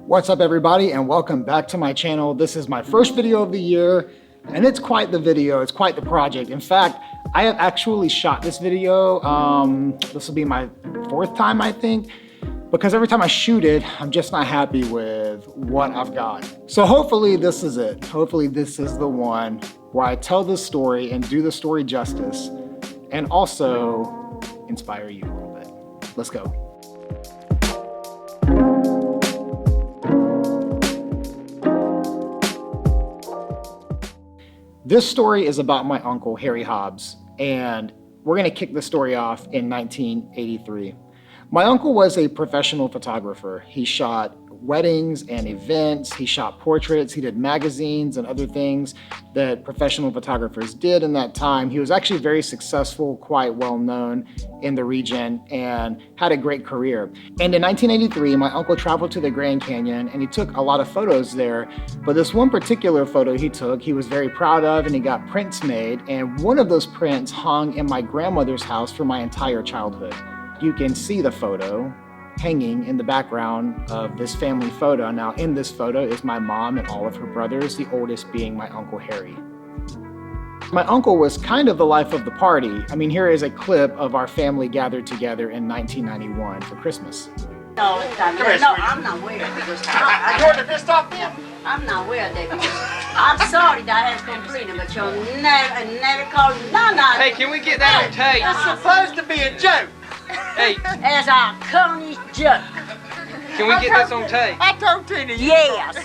What's up everybody, and welcome back to my channel. This is my first video of the year, and it's quite the video, it's quite the project. In fact, I have actually shot this video. This will be my fourth time, I think, because every time I shoot it, I'm just not happy with what I've got. So hopefully this is it. Hopefully this is the one where I tell the story and do the story justice, and also inspire you a little bit. Let's go. This story is about my uncle, Harry Hobbs, and we're gonna kick the story off in 1983. My uncle was a professional photographer. He shot weddings and events, he shot portraits, he did magazines and other things that professional photographers did in that time. He was actually very successful, quite well known in the region, and had a great career. And in 1983, my uncle traveled to the Grand Canyon and he took a lot of photos there, but this one particular photo he took, he was very proud of, and he got prints made, and one of those prints hung in my grandmother's house for my entire childhood. You can see the photo hanging in the background of this family photo. Now in this photo is my mom and all of her brothers, the oldest being my Uncle Harry. My uncle was kind of the life of the party. I mean, here is a clip of our family gathered together in 1991 for Christmas. No, I'm not weird. You want to pissed off them? I'm not weird, David. I'm sorry that I have complained, but you'll never call me no. Hey, can we get that on tape? It's supposed to be a joke. Hey, As a coney joke. can we get this on tape? I told Tina. Yes.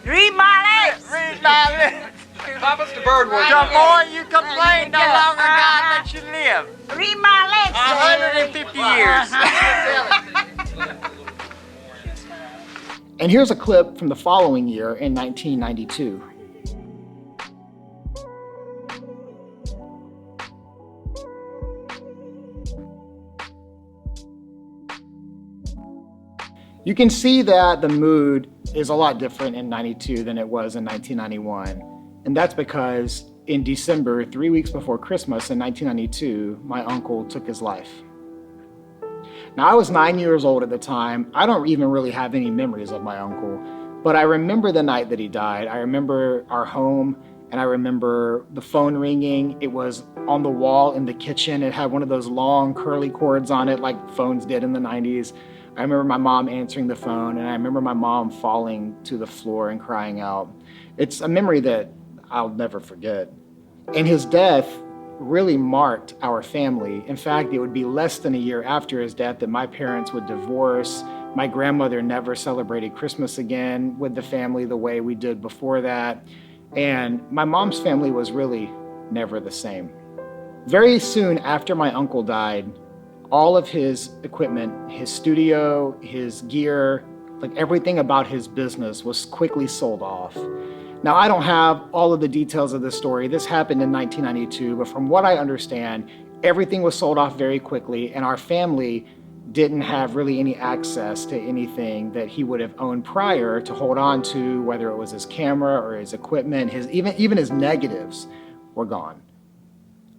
Read my lips. Read my lips. Pop us the bird one. The more you complain, the longer God lets you live. Read my lips. 150 years. And here's a clip from the following year in 1992. You can see that the mood is a lot different in 92 than it was in 1991. And that's because in December, 3 weeks before Christmas in 1992, my uncle took his life. Now, I was 9 years old at the time. I don't even really have any memories of my uncle, but I remember the night that he died. I remember our home, and I remember the phone ringing. It was on the wall in the kitchen. It had one of those long curly cords on it like phones did in the 90s. I remember my mom answering the phone, and I remember my mom falling to the floor and crying out. It's a memory that I'll never forget. And his death really marked our family. In fact, it would be less than a year after his death that my parents would divorce. My grandmother never celebrated Christmas again with the family the way we did before that. And my mom's family was really never the same. Very soon after my uncle died, all of his equipment, his studio, his gear, like everything about his business was quickly sold off. Now, I don't have all of the details of this story. This happened in 1992, but from what I understand, everything was sold off very quickly, and our family didn't have really any access to anything that he would have owned prior to hold on to, whether it was his camera or his equipment. Even his negatives were gone.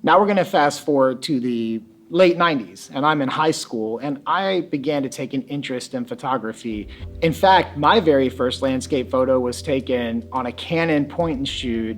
Now we're gonna fast forward to the late 90s, and I'm in high school, and I began to take an interest in photography. In fact, my very first landscape photo was taken on a Canon point and shoot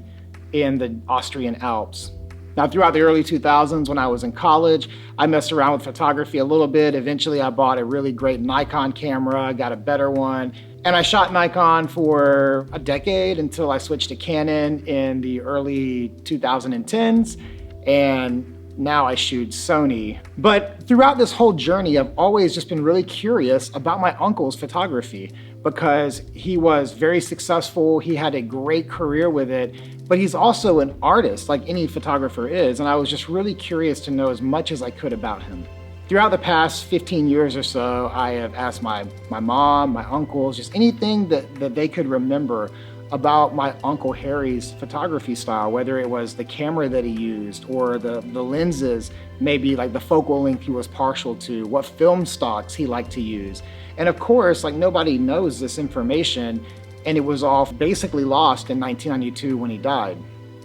in the Austrian Alps. Now, throughout the early 2000s, when I was in college, I messed around with photography a little bit. Eventually, I bought a really great Nikon camera, got a better one, and I shot Nikon for a decade until I switched to Canon in the early 2010s, and now I shoot Sony. But throughout this whole journey, I've always just been really curious about my uncle's photography, because he was very successful, he had a great career with it, but he's also an artist like any photographer is, and I was just really curious to know as much as I could about him. Throughout the past 15 years or so, I have asked my mom, my uncles, just anything that they could remember about my Uncle Harry's photography style, whether it was the camera that he used or the lenses, maybe like the focal length he was partial to, what film stocks he liked to use. And of course, like nobody knows this information, and it was all basically lost in 1992 when he died.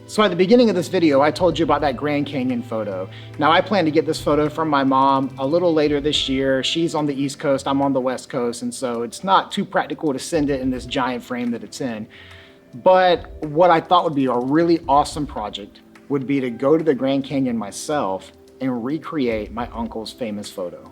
So at the beginning of this video, I told you about that Grand Canyon photo. Now I plan to get this photo from my mom a little later this year. She's on the East Coast, I'm on the West Coast, and so it's not too practical to send it in this giant frame that it's in. But what I thought would be a really awesome project would be to go to the Grand Canyon myself and recreate my uncle's famous photo.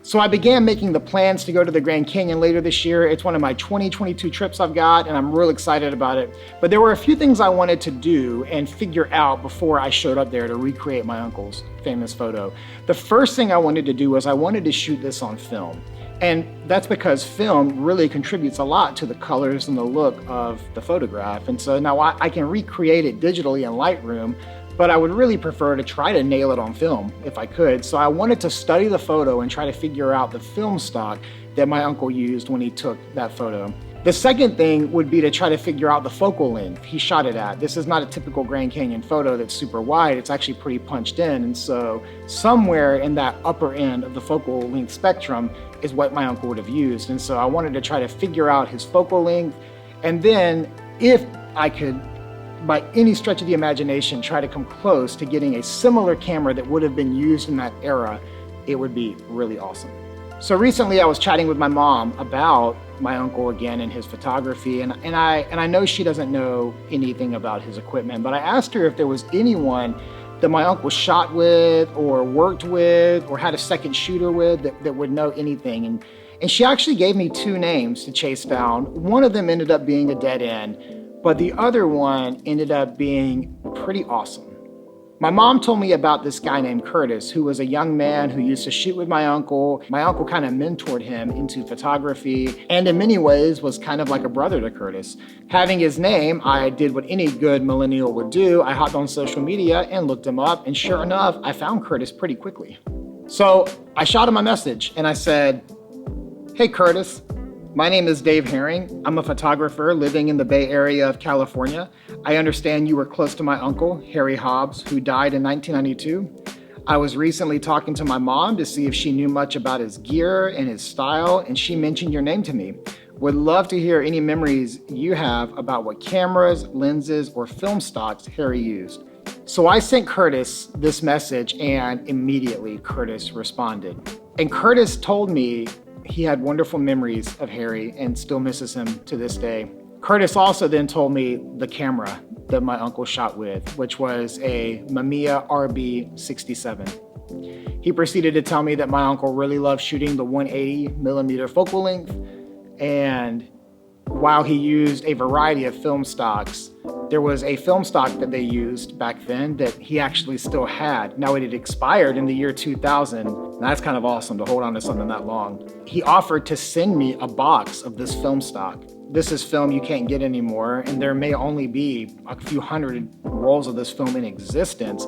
So I began making the plans to go to the Grand Canyon later this year. It's one of my 2022 trips I've got, and I'm real excited about it. But there were a few things I wanted to do and figure out before I showed up there to recreate my uncle's famous photo. The first thing I wanted to do was I wanted to shoot this on film. And that's because film really contributes a lot to the colors and the look of the photograph. And so now I can recreate it digitally in Lightroom, but I would really prefer to try to nail it on film if I could. So I wanted to study the photo and try to figure out the film stock that my uncle used when he took that photo. The second thing would be to try to figure out the focal length he shot it at. This is not a typical Grand Canyon photo that's super wide, it's actually pretty punched in. And so somewhere in that upper end of the focal length spectrum is what my uncle would have used. And so I wanted to try to figure out his focal length. And then if I could, by any stretch of the imagination, try to come close to getting a similar camera that would have been used in that era, it would be really awesome. So recently I was chatting with my mom about my uncle again and his photography, and I know she doesn't know anything about his equipment, but I asked her if there was anyone that my uncle shot with or worked with or had a second shooter with that would know anything. And she actually gave me two names to chase down. One of them ended up being a dead end, but the other one ended up being pretty awesome. My mom told me about this guy named Curtis, who was a young man who used to shoot with my uncle. My uncle kind of mentored him into photography, and in many ways was kind of like a brother to Curtis. Having his name, I did what any good millennial would do. I hopped on social media and looked him up, and sure enough, I found Curtis pretty quickly. So I shot him a message and I said, "Hey Curtis, my name is Dave Herring. I'm a photographer living in the Bay Area of California. I understand you were close to my uncle, Harry Hobbs, who died in 1992. I was recently talking to my mom to see if she knew much about his gear and his style, and she mentioned your name to me. Would love to hear any memories you have about what cameras, lenses, or film stocks Harry used." So I sent Curtis this message, and immediately Curtis responded. And Curtis told me he had wonderful memories of Harry and still misses him to this day. Curtis also then told me the camera that my uncle shot with, which was a Mamiya RB67. He proceeded to tell me that my uncle really loved shooting the 180mm focal length, and while he used a variety of film stocks, there was a film stock that they used back then that he actually still had. Now it had expired in the year 2000, and that's kind of awesome to hold on to something that long. He offered to send me a box of this film stock. This is film you can't get anymore, and there may only be a few hundred rolls of this film in existence.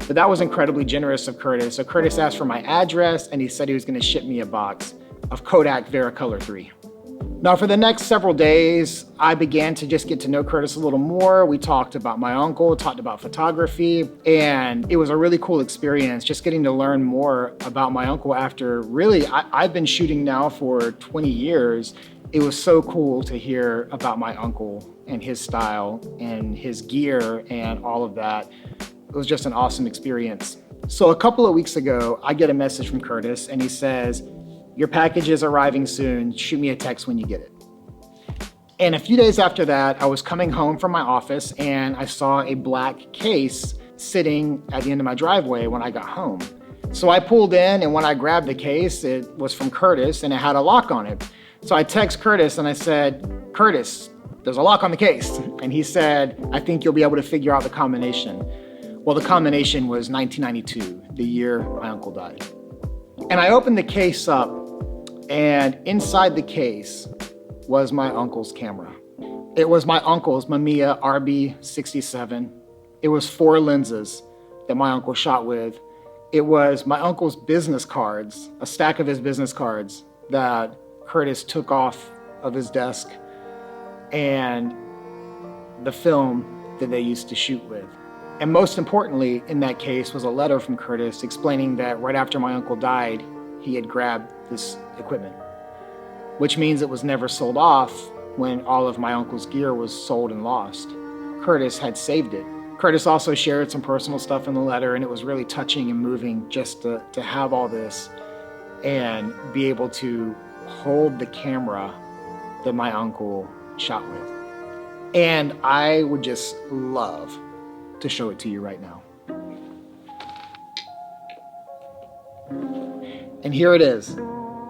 But that was incredibly generous of Curtis. So Curtis asked for my address, and he said he was gonna ship me a box of Kodak Vericolor 3. Now for the next several days, I began to just get to know Curtis a little more. We talked about my uncle, talked about photography, and it was a really cool experience just getting to learn more about my uncle after really, I've been shooting now for 20 years. It was so cool to hear about my uncle and his style and his gear and all of that. It was just an awesome experience. So a couple of weeks ago, I get a message from Curtis and he says, "Your package is arriving soon. Shoot me a text when you get it." And a few days after that, I was coming home from my office and I saw a black case sitting at the end of my driveway when I got home. So I pulled in, and when I grabbed the case, it was from Curtis and it had a lock on it. So I text Curtis and I said, "Curtis, there's a lock on the case." And he said, "I think you'll be able to figure out the combination." Well, the combination was 1992, the year my uncle died. And I opened the case up, and inside the case was my uncle's camera. It was my uncle's Mamiya RB67. It was 4 lenses that my uncle shot with. It was my uncle's business cards, a stack of his business cards that Curtis took off of his desk, and the film that they used to shoot with. And most importantly, in that case was a letter from Curtis explaining that right after my uncle died, he had grabbed this equipment, which means it was never sold off when all of my uncle's gear was sold and lost. Curtis had saved it. Curtis also shared some personal stuff in the letter, and it was really touching and moving just to have all this and be able to hold the camera that my uncle shot with. And I would just love to show it to you right now. And here it is.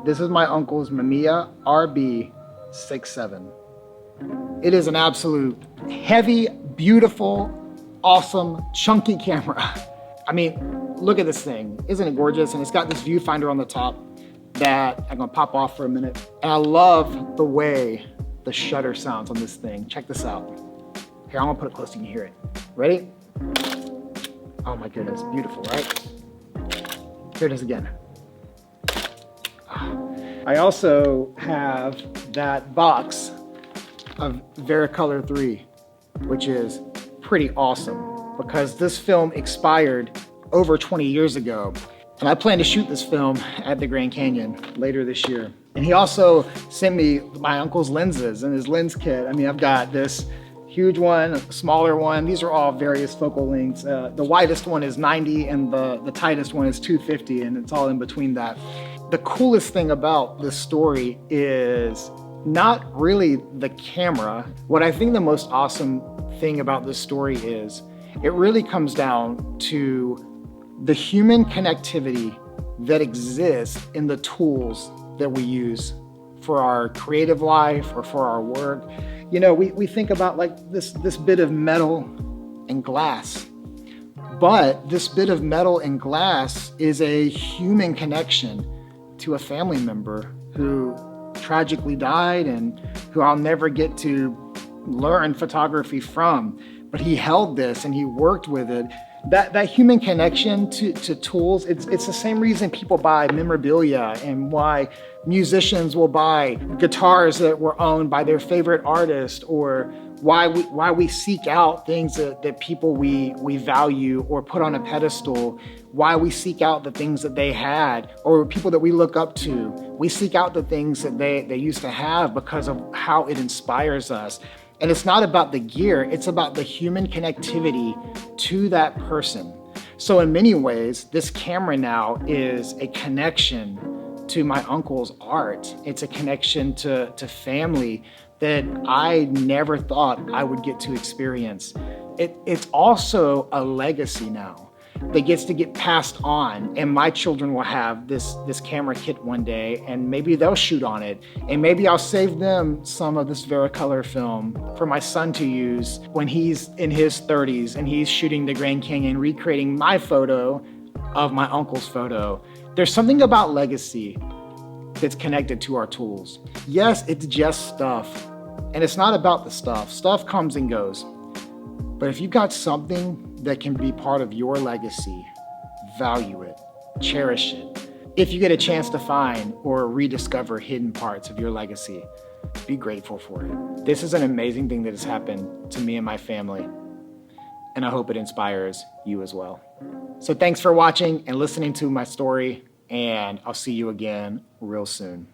This is my uncle's Mamiya RB67. It is an absolute heavy, beautiful, awesome, chunky camera. I mean, look at this thing. Isn't it gorgeous? And it's got this viewfinder on the top that I'm gonna pop off for a minute. And I love the way the shutter sounds on this thing. Check this out. Here, I'm gonna put it close so you can hear it. Ready? Oh my goodness, beautiful, right? Here it is again. I also have that box of Vericolor 3, which is pretty awesome because this film expired over 20 years ago. And I plan to shoot this film at the Grand Canyon later this year. And he also sent me my uncle's lenses and his lens kit. I mean, I've got this huge one, a smaller one. These are all various focal lengths. The widest one is 90 and the tightest one is 250, and it's all in between that. The coolest thing about this story is not really the camera. What I think the most awesome thing about this story is it really comes down to the human connectivity that exists in the tools that we use for our creative life or for our work. You know, we think about like this bit of metal and glass, but this bit of metal and glass is a human connection to a family member who tragically died and who I'll never get to learn photography from. But he held this and he worked with it. That human connection to tools, it's the same reason people buy memorabilia and why musicians will buy guitars that were owned by their favorite artist, or why we seek out things that people we value or put on a pedestal, why we seek out the things that they had, or people that we look up to. We seek out the things that they used to have because of how it inspires us. And it's not about the gear, it's about the human connectivity to that person. So in many ways, this camera now is a connection to my uncle's art. It's a connection to family that I never thought I would get to experience. It's also a legacy now that gets to get passed on, and my children will have this camera kit one day, and maybe they'll shoot on it, and maybe I'll save them some of this Vericolor film for my son to use when he's in his 30s and he's shooting the Grand Canyon, recreating my photo of my uncle's photo. There's something about legacy that's connected to our tools. Yes, it's just stuff, and it's not about the stuff. Stuff comes and goes. But if you've got something that can be part of your legacy, value it, cherish it. If you get a chance to find or rediscover hidden parts of your legacy, be grateful for it. This is an amazing thing that has happened to me and my family, and I hope it inspires you as well. So thanks for watching and listening to my story, and I'll see you again real soon.